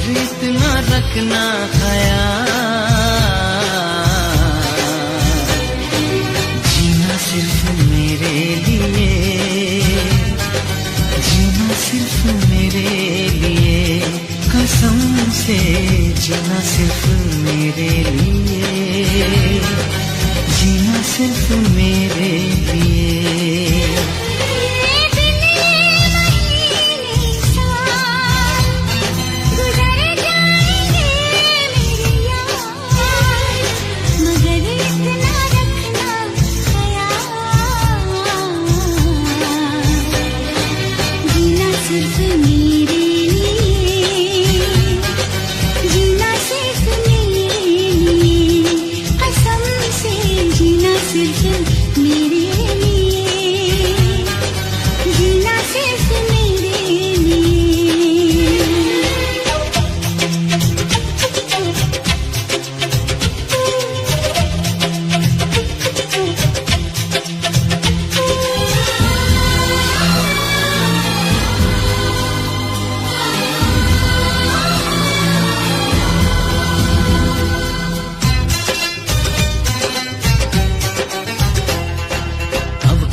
इतना रखना ख्याल, जीना सिर्फ मेरे लिए, जीना सिर्फ मेरे लिए, कसम से जीना सिर्फ मेरे लिए, जीना सिर्फ मेरे लिए।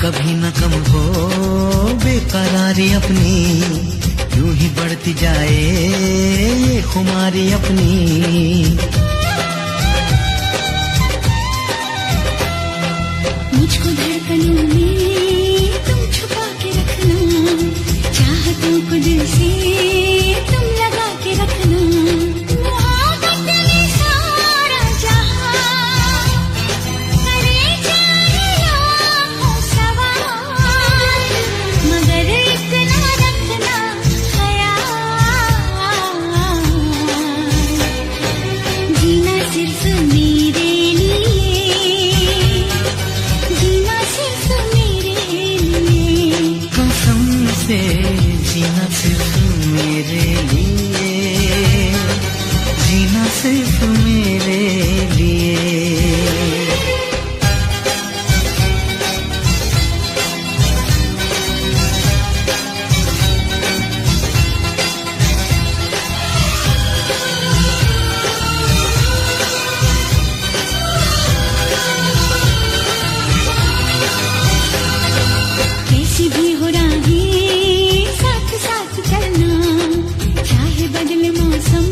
कभी न कम हो बेकरारी अपनी, यूं ही बढ़ती जाए ये खुमारी अपनी। मुझको धड़कनों में तुम छुपा के रखना, चाहतों को दिल से तुम लगा के रखना। जीना सिर्फ मेरे लिए, जीना सिर्फ मेरे लिए। कैसी भी हो राहें बदले मौसम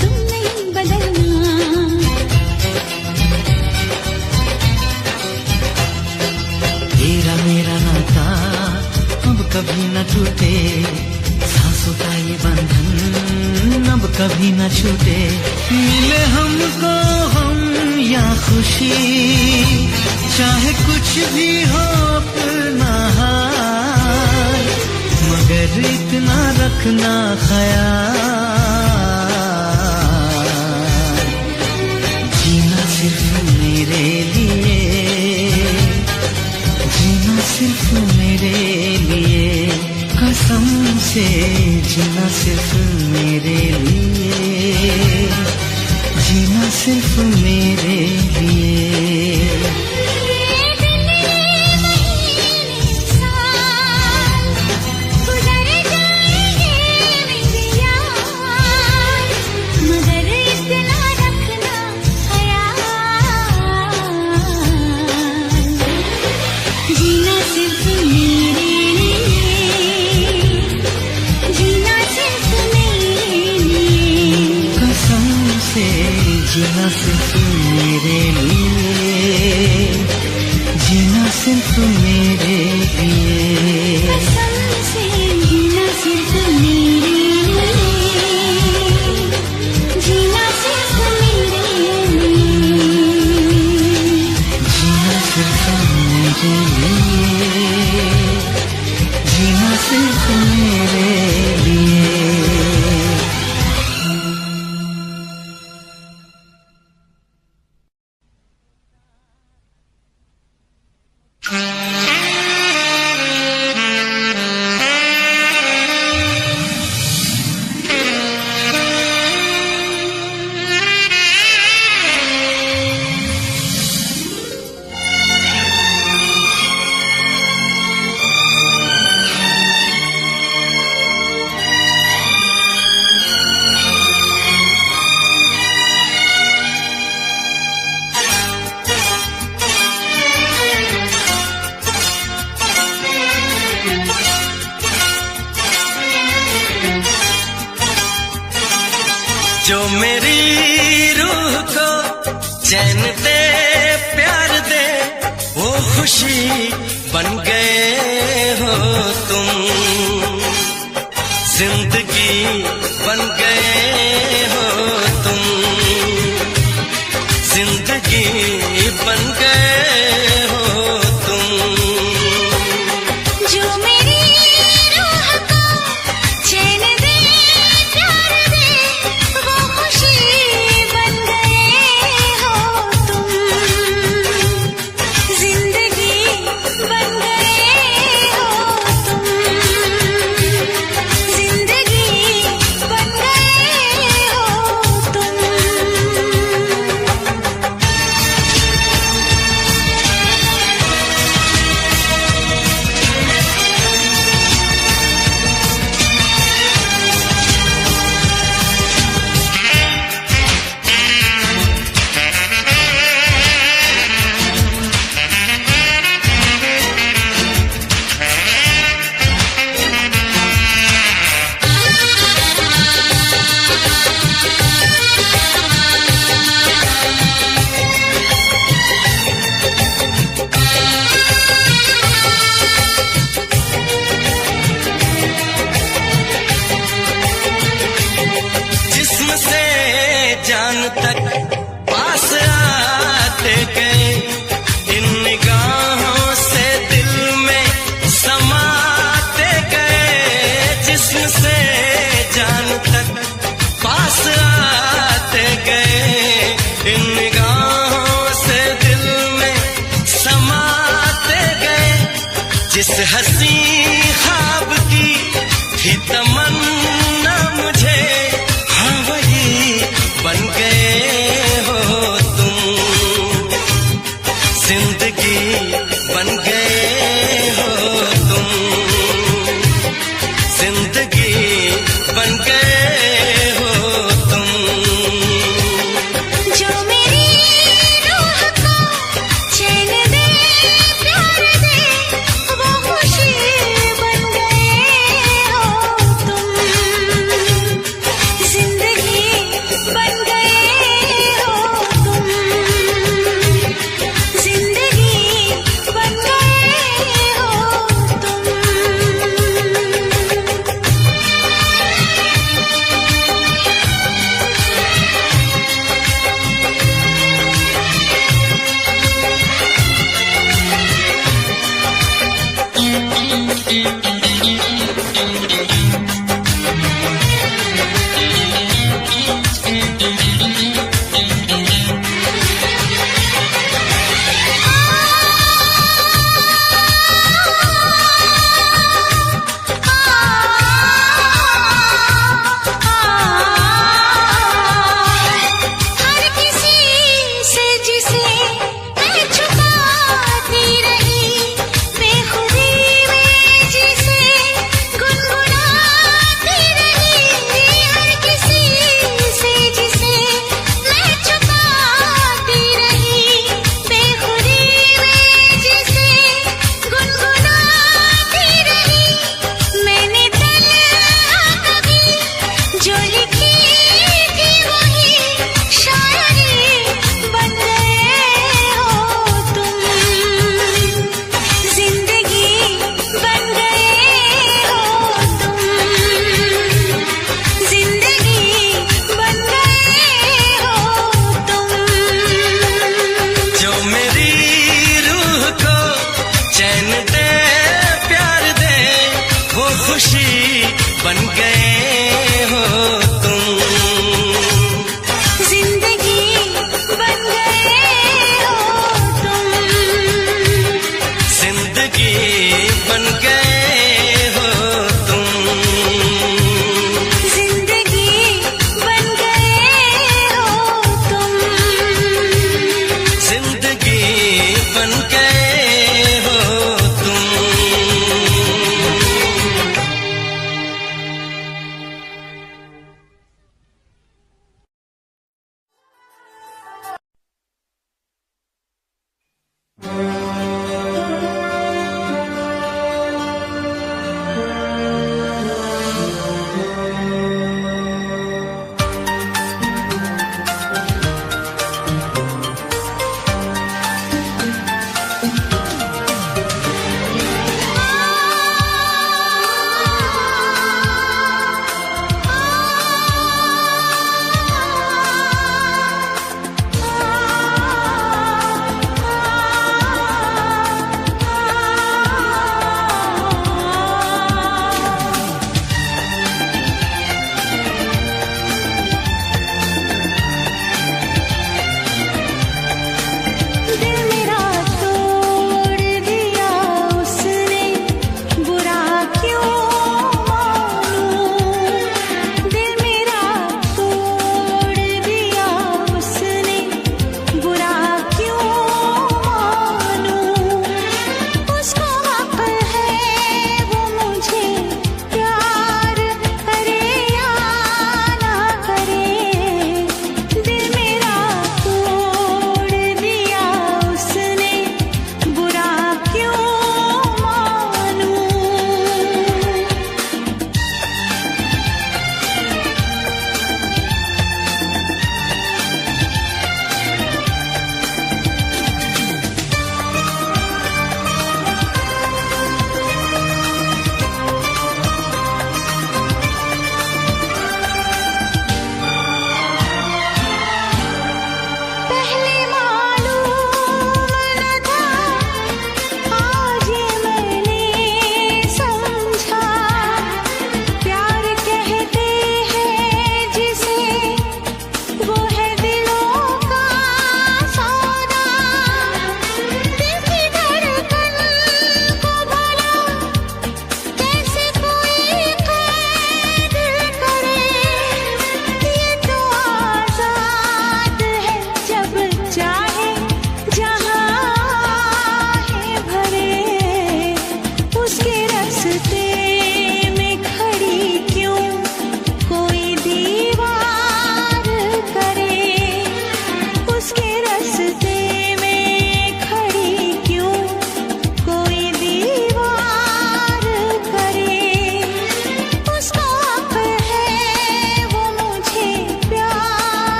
तुम नहीं बदलना। तेरा मेरा नाता अब कभी न टूटे, सांसों का ये बंधन अब कभी न छूटे। मिले हमको हम या खुशी, चाहे कुछ भी हो अपना हाल, मगर इतना रखना ख्याल, जीना सिर्फ मेरे लिए, जीना सिर्फ मेरे लिए, कसम से जीना सिर्फ मेरे लिए, जीना सिर्फ मेरे लिए। जीना सिर्फ मेरे लिए, जीना सिर्फ मेरे लिए, कसम से जीना सिर्फ मेरे लिए, जीना सिर्फ मेरे लिए, जीना सिर्फ मेरे लिए, जीना सिर्फ मेरे लिए। जो मेरी रूह को चैन दे प्यार दे वो खुशी बन गए हो तुम, जिंदगी बन गए हो तुम, जिंदगी बन गए हो तुम। जो मेरी रूह को चैन दे प्यार दे वो खुशी बन गए हो तुम, जिंदगी बन गए हो तुम, जिंदगी बन गए हो तुम। जिस्म से जान तक पास आते गए, इन निगाहों से दिल में समाते गए। जिस्म से जान तक पास आते गए, इन निगाहों से दिल में समाते गए। जिस हंसी ख्वाब की थी तमन्ना मुझे, हाँ वही बन गए हो तुम, जिंदगी बन गए हो तुम, जिंदगी बन गए हो तुम। जो मेरी रूह को चैन दे प्यार दे वो खुशी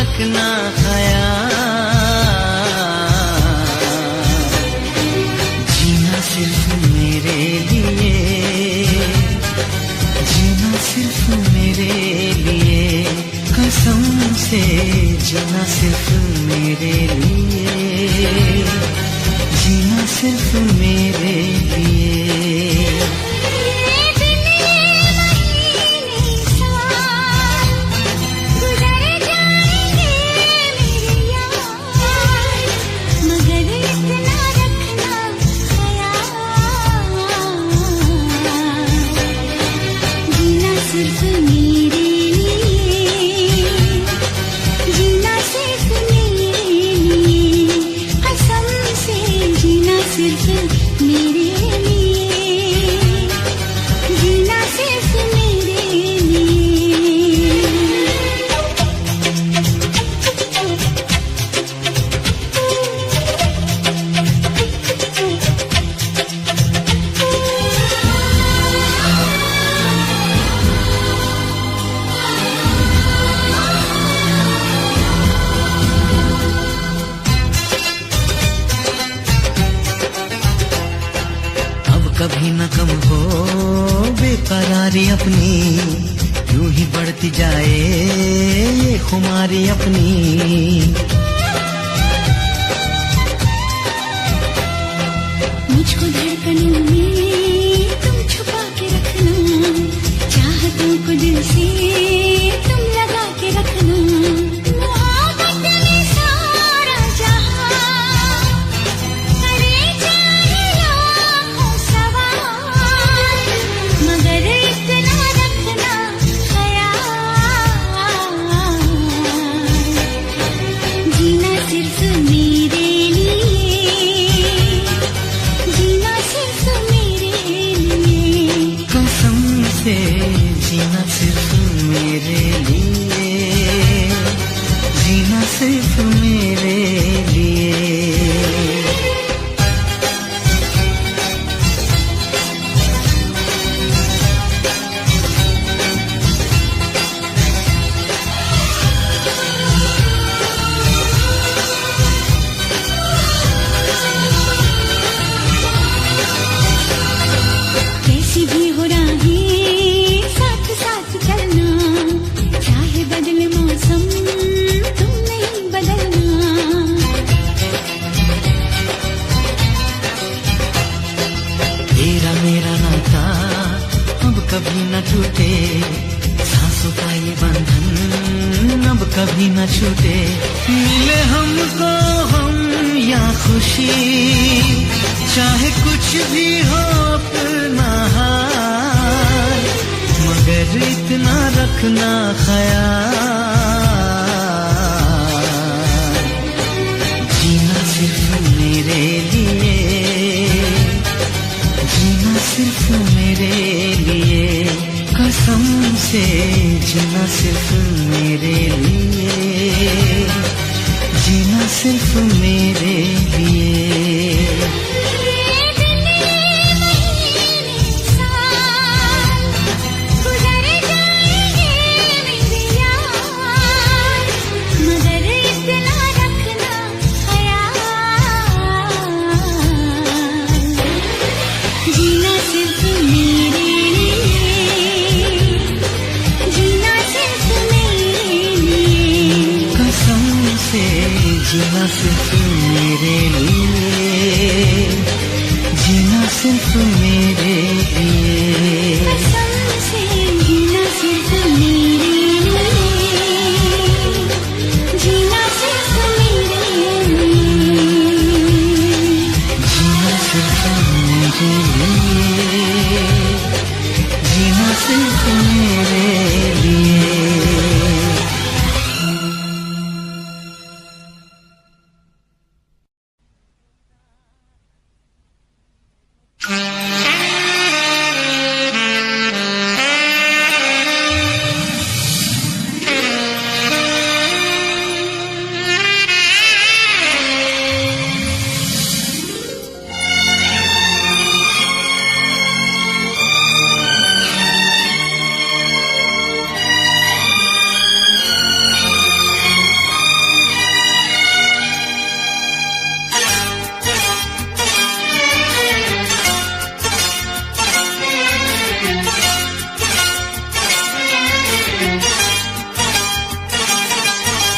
रखना ख्याल, जीना सिर्फ मेरे लिए, जीना सिर्फ मेरे लिए, कसम से जीना सिर्फ मेरे लिए, जीना सिर्फ मेरे लिए। कभी न कम हो बेकरारी अपनी, यूं ही बढ़ती जाए ये खुमारी अपनी। मुझको धड़कनों में तुम छुपा के रखना, चाहतों को दिल से तुम लगा के रखना। मोहब्बत में सारा जहां करे जाए लाखों सवाल, मगर इतना रखना ख्याल, जीना सिर्फ मेरे लिए, जीना सिर्फ मेरे लिए, कसम से जीना सिर्फ मेरे लिए, जीना सिर्फ मेरे लिए। कैसी भी हो राहें साथ साथ चलना, चाहे बदले मौसम तुम नहीं बदलना। तेरा मेरा नाता अब कभी न टूटे, सांसों का ये बंधन अब कभी न छूटे। मिले हमको हम या खुशी, चाहे कुछ भी हो अपना हाल, मगर इतना रखना ख्याल, जीना सिर्फ मेरे लिए, जीना सिर्फ मेरे लिए, कसम से जीना सिर्फ मेरे लिए, जीना सिर्फ मेरे लिए। जीना सिर्फ मेरे लिए, जीना सिर्फ मेरे लिए, कसम से जीना सिर्फ मेरे लिए, जीना सिर्फ मेरे लिए, जीना सिर्फ मेरे लिए, जीना सिर्फ मेरे लिए।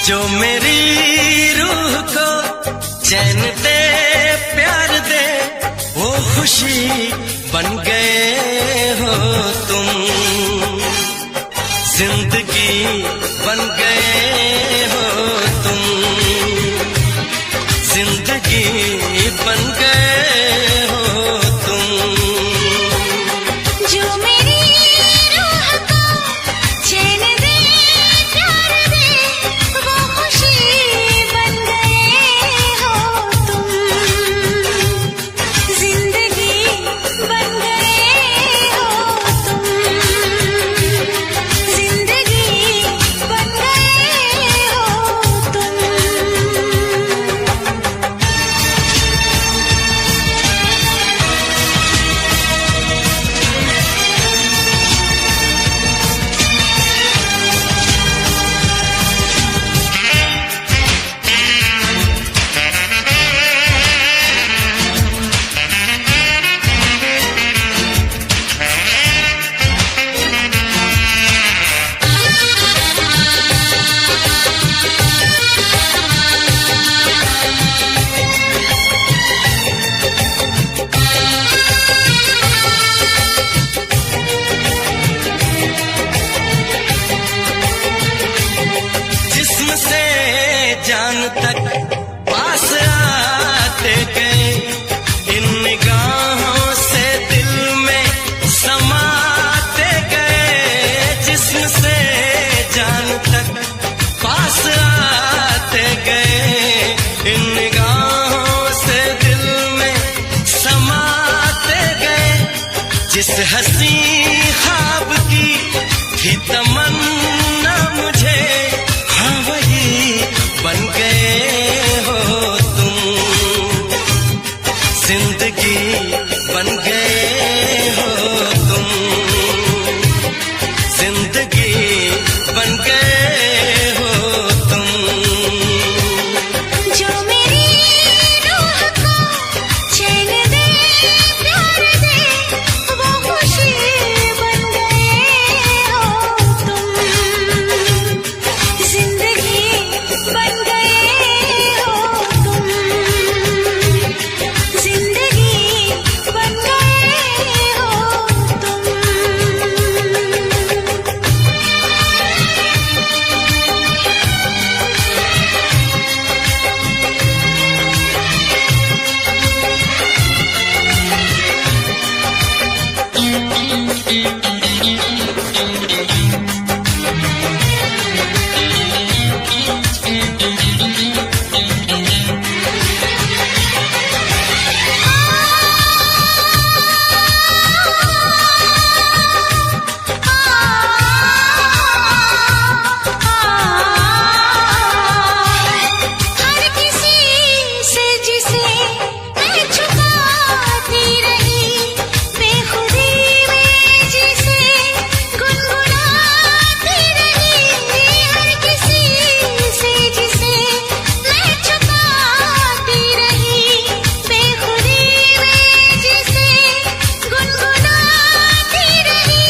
जो मेरी रूह को चैन दे प्यार दे वो खुशी बन गए हो तुम, जिंदगी बन गए हो तुम, जिंदगी बन गए हो तुम। जो मेरी रूह को चैन दे प्यार दे वो खुशी बन गए हो तुम, जिंदगी बन गए हो तुम, जिंदगी बन गए हो तुम। जिस्म से जान तक पास आते गए, इन निगाहों से दिल में समाते गए। जिस्म से जान तक पास आते गए, इन निगाहों से दिल में समाते गए। जिस हंसी ख्वाब की थी तमन्ना मुझे, हाँ वही बन गए हो तुम, जिंदगी बन गए हो तुम, जिंदगी बन गए हो तुम। जो मेरी रूह को चैन दे प्यार दे वो खुशी बन गए हो तुम, जिंदगी बन गए हो तुम, जिंदगी बन गए हो तुम। हर किसी से जिसे मैं छुपाती रही, बेखुदी में जिसे गुनगुनाती रही। हर किसी से जिसे मैं छुपाती रही, बेखुदी में जिसे गुनगुनाती रही।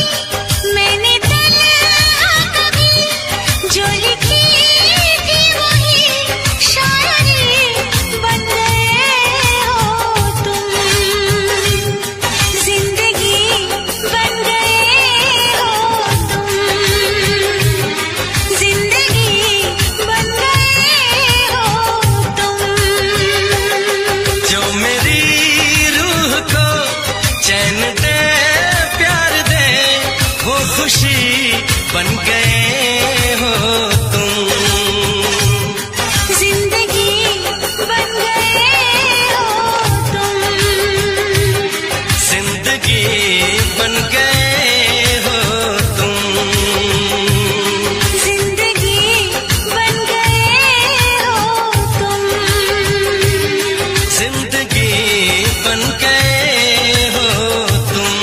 मैंने तन्हा कभी जो लिखी थी वही शायरी बन गए हो तुम, जिंदगी बन गए हो तुम, जिंदगी बन गए हो तुम। जो मेरी रूह को चैन दे प्यार दे वो खुशी बन गए हो तुम, जिंदगी बन गए हो तुम, जिंदगी बन गए हो तुम, जिंदगी बन गए हो तुम। जिंदगी बन गए हो तुम।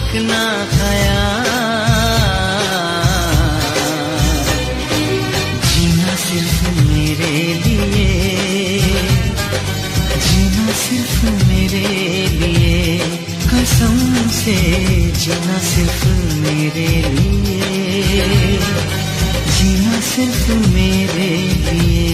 रखना ख्याल। जीना सिर्फ मेरे लिए, जीना सिर्फ मेरे लिए, कसम से जीना सिर्फ मेरे लिए, जीना सिर्फ मेरे लिए।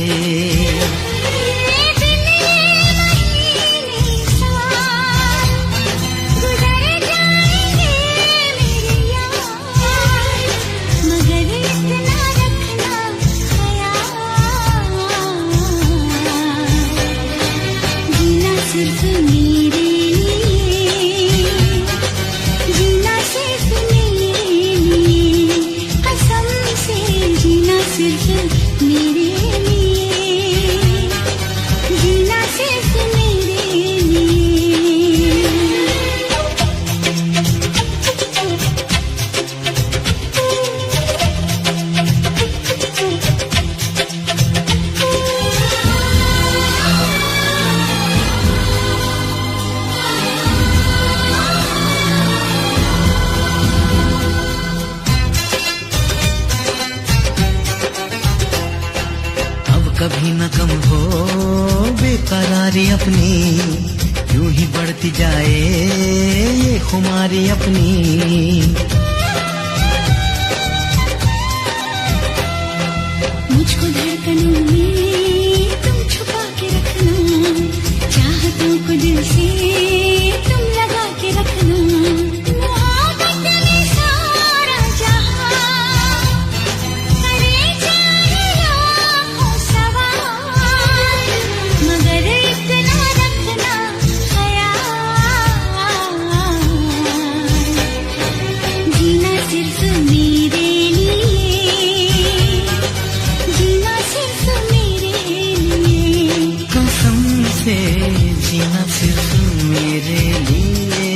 कभी न कम हो बेकरारी अपनी, यूं ही बढ़ती जाए ये खुमारी अपनी। मुझको धड़कनों में तुम छुपा के रखना, चाहतों को दिल से तुम लगा के रखना। मोहब्बत में सारा जहां करे चाहे लाखों सवाल, मगर इतना रखना ख्याल। जीना सिर्फ मेरे जीना सिर्फ मेरे लिए,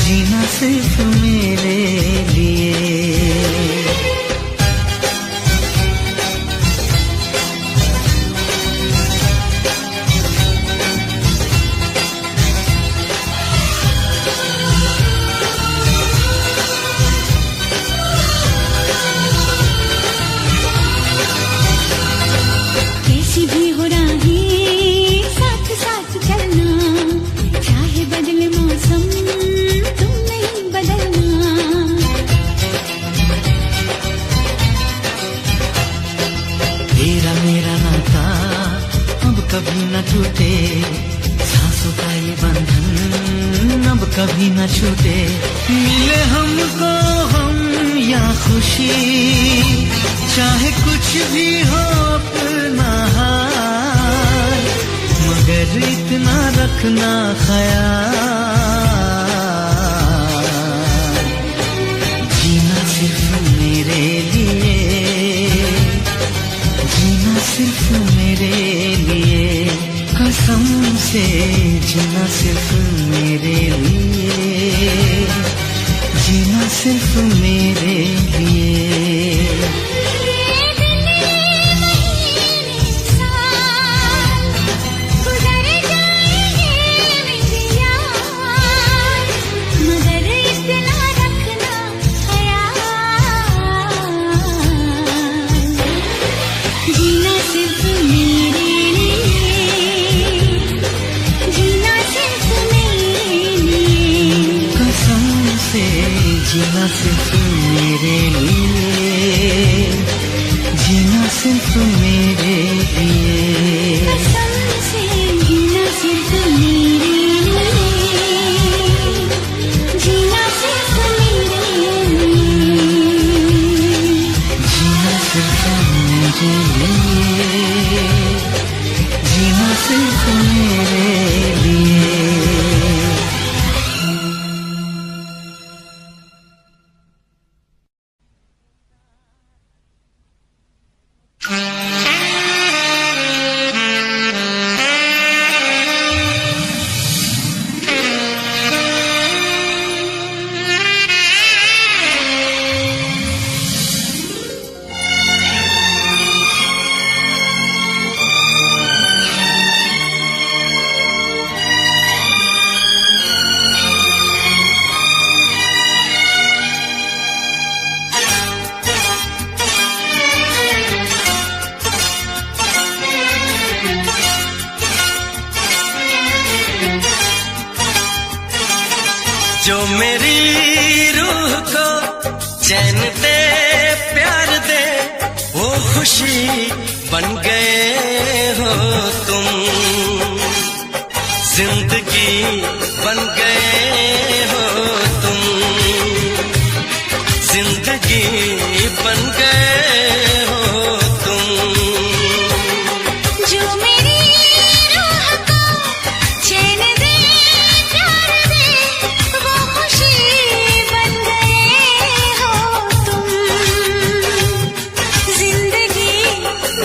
जीना सिर्फ मेरे लिए। कैसी भी हो राहें बदले मौसम तुम नहीं बदलना। तेरा मेरा नाता अब कभी न टूटे, सांसों का ये बंधन अब कभी न छूटे। मिले हमको हम या खुशी, चाहे कुछ भी हो अपना हाल, मगर इतना रखना ख्याल। जीना सिर्फ मेरे लिए, जीना सिर्फ मेरे लिए, कसम से जीना सिर्फ मेरे लिए, जीना सिर्फ मेरे लिए। जीना सिर्फ मेरे लिए, जीना सिर्फ मेरे लिए, कसम से जीना सिर्फ मेरे लिए, जीना सिर्फ मेरे लिए, जीना सिर्फ मेरे लिए, जीना सिर्फ मेरे लिए। जो मेरी रूह को चैन दे प्यार दे वो खुशी बन गए हो तुम, जिंदगी बन गए हो तुम, जिंदगी बन गए हो तुम। जो मेरी रूह को चैन दे प्यार दे वो खुशी बन गए हो तुम, जिंदगी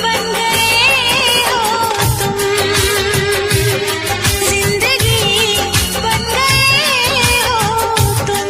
बन गए हो तुम, जिंदगी बन गए हो तुम।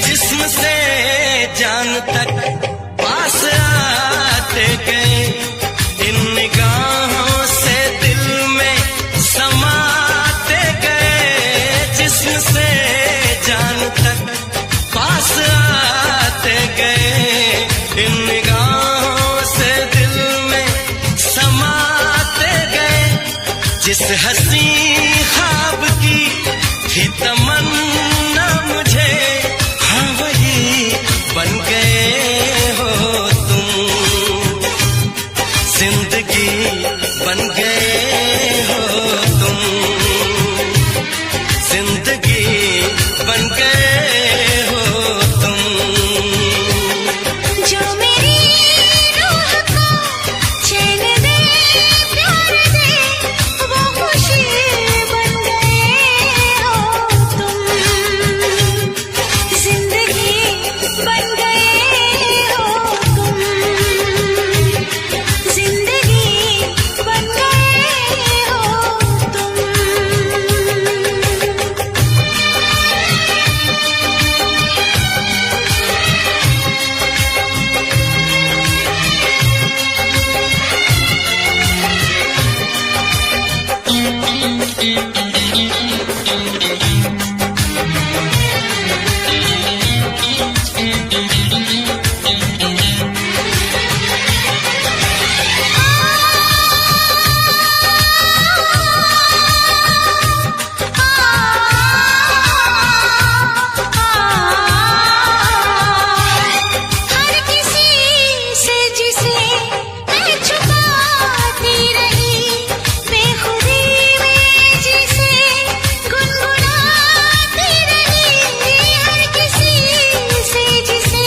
जिस्म से जान तक पास आते गए, इन निगाहों से दिल में समाते गए। जिस्म से जान तक पास आते गए, इन निगाहों से दिल में समाते गए। जिस हंसी ख्वाब की थी तमन्ना मुझे, हाँ वही बन गए हो तुम, जिंदगी बन गए हो तुम, जिंदगी बन गए हो तुम। जो मेरी रूह को चैन दे प्यार दे वो खुशी बन गए हो तुम, जिंदगी बन गए हो तुम, जिंदगी बन गए हो तुम। हर किसी से जिसे मैं छुपाती रही, बेखुदी में जिसे गुनगुनाती रही। हर किसी से जिसे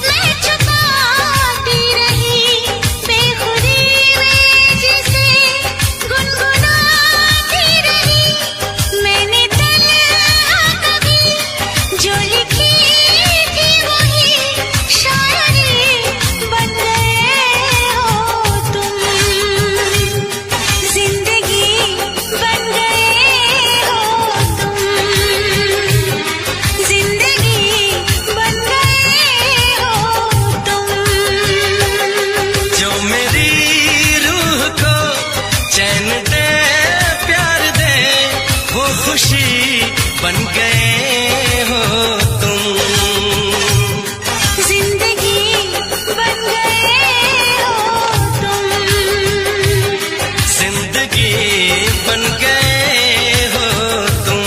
मैं छुपाती रही, बेखुदी में जिसे गुनगुनाती रही। मैंने तन्हा कभी जो लिखी थी वही शायरी बन गए हो तुम, जिंदगी बन गए हो तुम, जिंदगी बन गए हो तुम। जो मेरी रूह को चैन दे प्यार दे वो खुशी बन गए हो तुम, जिंदगी बन गए हो तुम, जिंदगी बन गए हो तुम,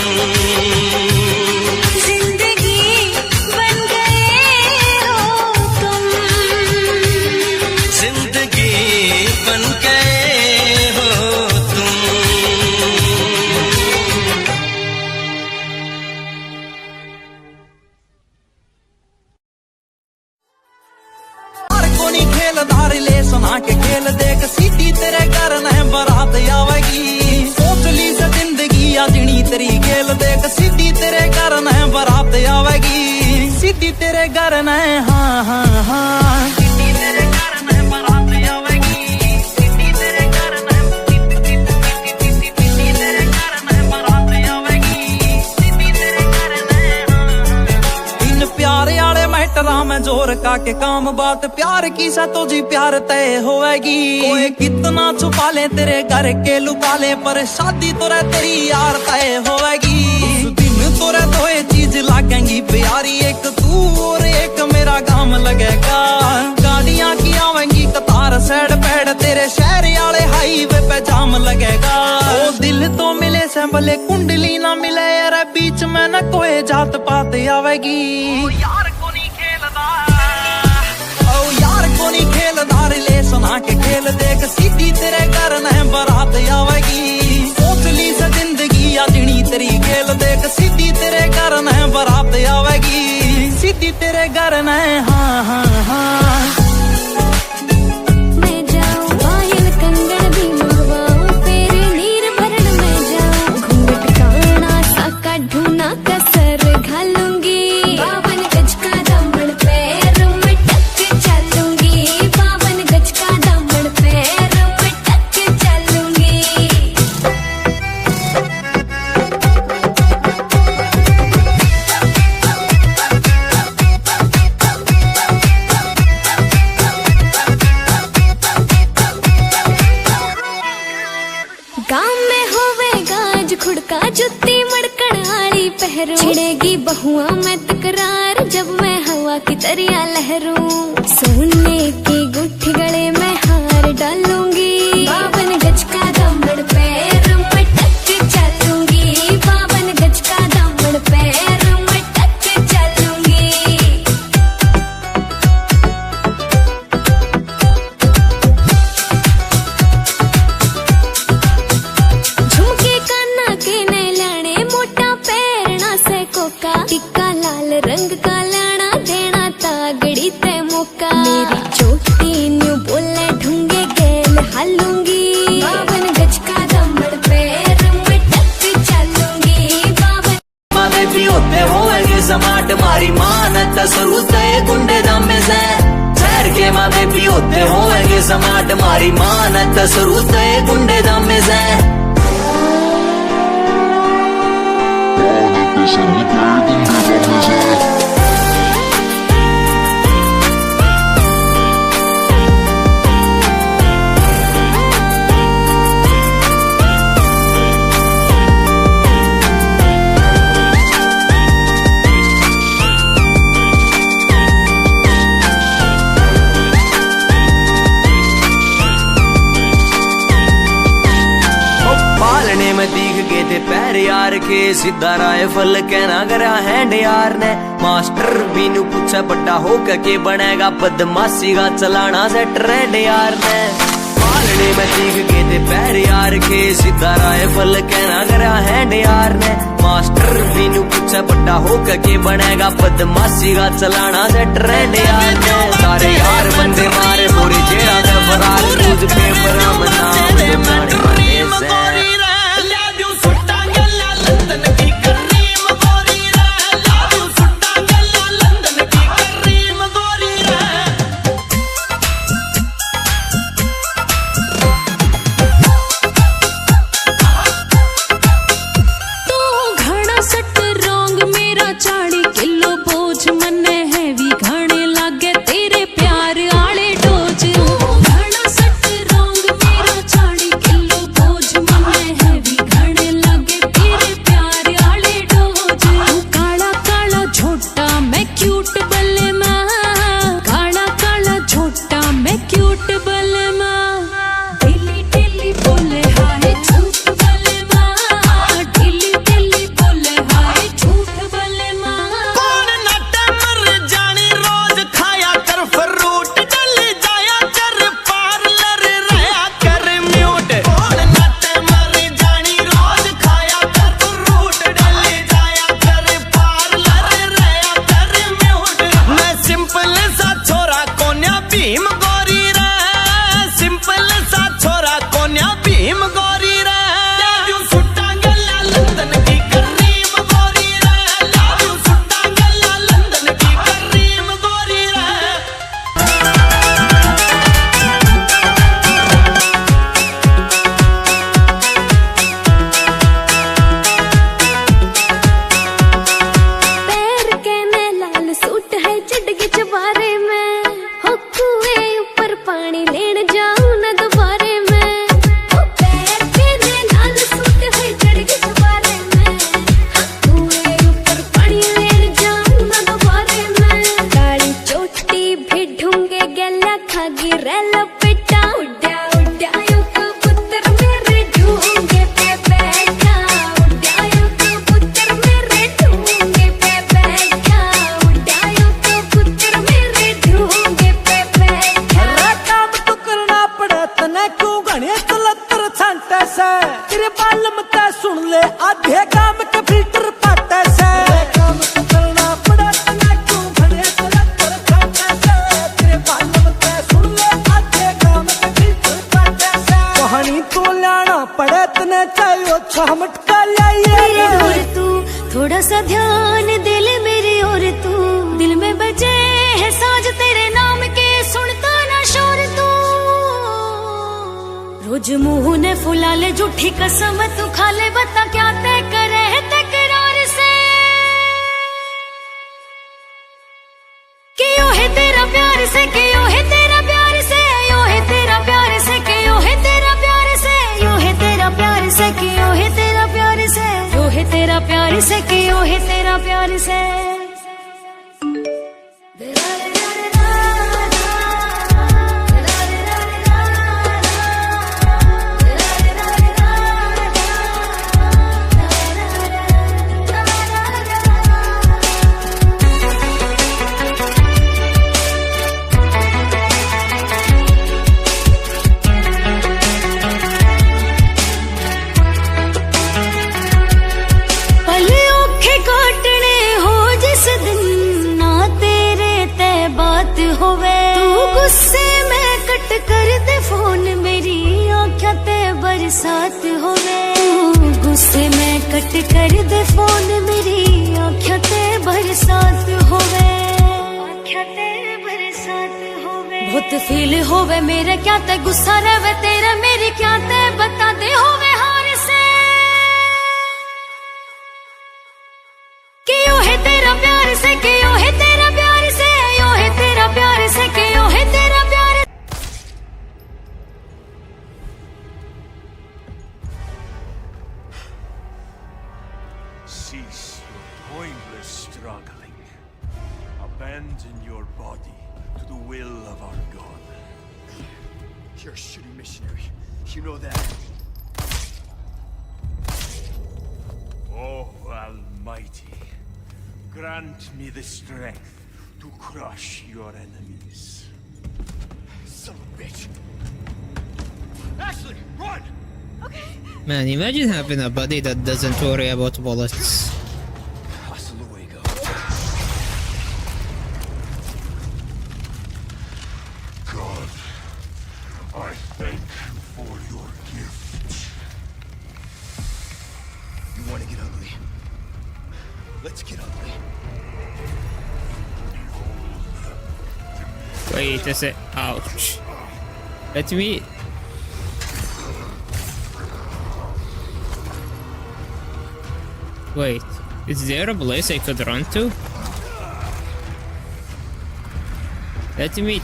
जिंदगी बन गए हो तुम। जिंदगी बन गए हो तुम। तेरे घर न हाँ हाँ हाँ सिटी तेरे घर न बारात आवेगी सिटी तेरे घर न सिटी तेरे घर न बारात आवेगी सिटी तेरे घर न इन प्यारे आले मैटरा में जोर का के काम बात प्यार की सा तो जी प्यार तय होएगी कोई कितना छुपा ले तेरे घर के लुका ले पर शादी तो रे तेरी यार तय होएगी उस दिन तो रे दो चीज लागेंगी प्यारी एक तू और एक मेरा काम लगेगा गाड़ियां की आवेंगी कतार सैड पैड तेरे शहर आले हाईवे पे जाम लगेगा ओ दिल तो मिले से भले कुंडली ना मिले यार बीच में न कोई जात पात आवेगी यार को नहीं खेलदा ओ यार को नहीं खेलदा रिलेशन आके खेल देख सीधी तेरे घर न बारात आवेगी सोच ली से जिंदगी या जिनी तेरी खेल देख सीधी तेरे घर न बारात आवेगी सीधी तेरे घर न हाँ हाँ हाँ मैं जाऊं पायल कंगन भी मंगवाऊं तेरे नीर भरण में जाऊं घूंघट काना साका ढूंढना कसर घालूंगी 52 गज का दामन पैर में टक चलूंगी 52 गज का दामन पैर में टक चलूंगी गाँव में होवेगा आज खुड़का जुत्ती मड़कड़ आली पहरू छिड़ेगी बहुआ में तकरार जब मैं हवा की तरिया लहरूं सोने की गुट्ठी गले में हार डालूंगी 52 गज का दामन पैर में टक चलूंगी 52 गज का दामन पैर में टक चलूंगी झुमके काना के नए लाने मोटा पैरना से कोका टिक्का लाल रंग का लाना देना तागड़ी ते मौका मेरी चोटी न्यू बोले ढूंगे गेल हालूंगी 52 गज का दामन पैर में टक चलूंगी 52 माने भी होते होएंगे समाट मारी मानत सरूत गुंडे दमे से शहर के माने भी होते होएंगे समाट मारी मानत सरूत गुंडे दमे से पालने में दिख गए थे पैर यार के सीधा राइफल कहना करा हैंड यार ने मास्टर बीनू पूछा बड़ा होकर के बनेगा बदमाशी का चलाना से ट्रेंड यार ने पालने में दिख गए थे पैर यार के सीधा राइफल कहना करा हैंड यार ने मास्टर बीनू पूछा बड़ा होकर के बनेगा बदमाशी का चलाना से ट्रेंड यार ने सारे यार बंदे मारे पूरी जेड़ा से फरार न्यूज पेपर में नाम दुकाने वाले से घना सट रोंग मेरा 40 किलो बोझ मन तेरे बालम ते सुन ले आधे काम के फिल्टर पाटे से काम करना पड़ा तना क्यों भले तेरा कर काटे से तेरे बालम ते सुन ले आधे काम के फिल्टर पाटे से कहानी तो लाना पड़े तने चाहिए छमट का लाइए और तू थोड़ा सा ध्यान दे ले मेरी और तू दिल में बजे है साज तेरे नाम के सुनता ना शोर तू रोज मुंह ने फुला ले झूठी कसम तू खा ले बता क्या तय करे है तकरार से क्यों है तेरा प्यार से क्यों है तेरा प्यार से क्यों है तेरा प्यार से क्यों है तेरा प्यार से क्यों है तेरा प्यार से क्यों है तेरा प्यार से क्यों है तेरा प्यार से क्यों है तेरा प्यार से बरसात होवे गुस्से में कट कर दे फोन मेरी आँखें ते बरसात होवे बहुत फील होवे मेरे क्या ते गुस्सा रहे तेरा मेरी क्या ते बता दे होवे हार से क्यों है तेरा प्यार से क्यों है तेरा प्यार से क्यों है तेरा प्यार से क्यों है तेरा प्यार Cease your pointless struggling. Abandon your body to the will of our God. You're a shitty missionary. You know that. Oh, Almighty, grant me the strength to crush your enemies. Son of a bitch. Ashley, run! Man, imagine having a body that doesn't worry about bullets. Hasta luego. God, I thank you for your gift. You want to get ugly? Let's get ugly. Wait a sec. Ouch. Let me. Wait, is there a place I could run to? Let me...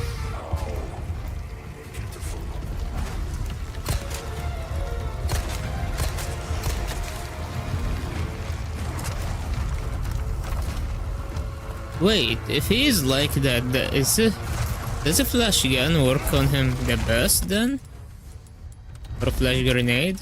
Wait, if he is like that, does a flash gun work on him the best then? Or a flash grenade?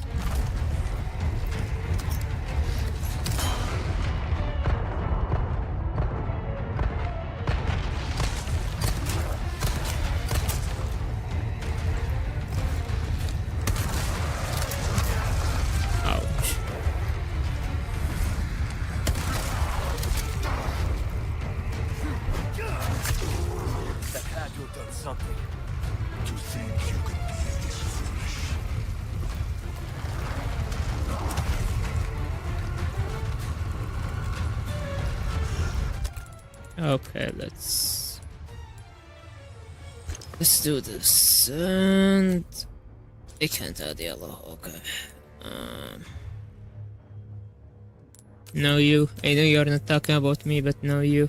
Something to think you could be this foolish. Okay, let's do this. And I can't add yellow. Okay. No, you. I know you're not talking about me, but no, you.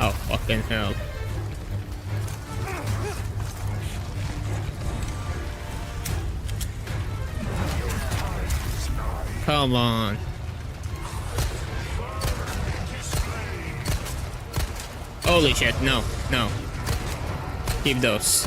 Oh fucking hell. Come on. Holy shit, no, no. Keep those.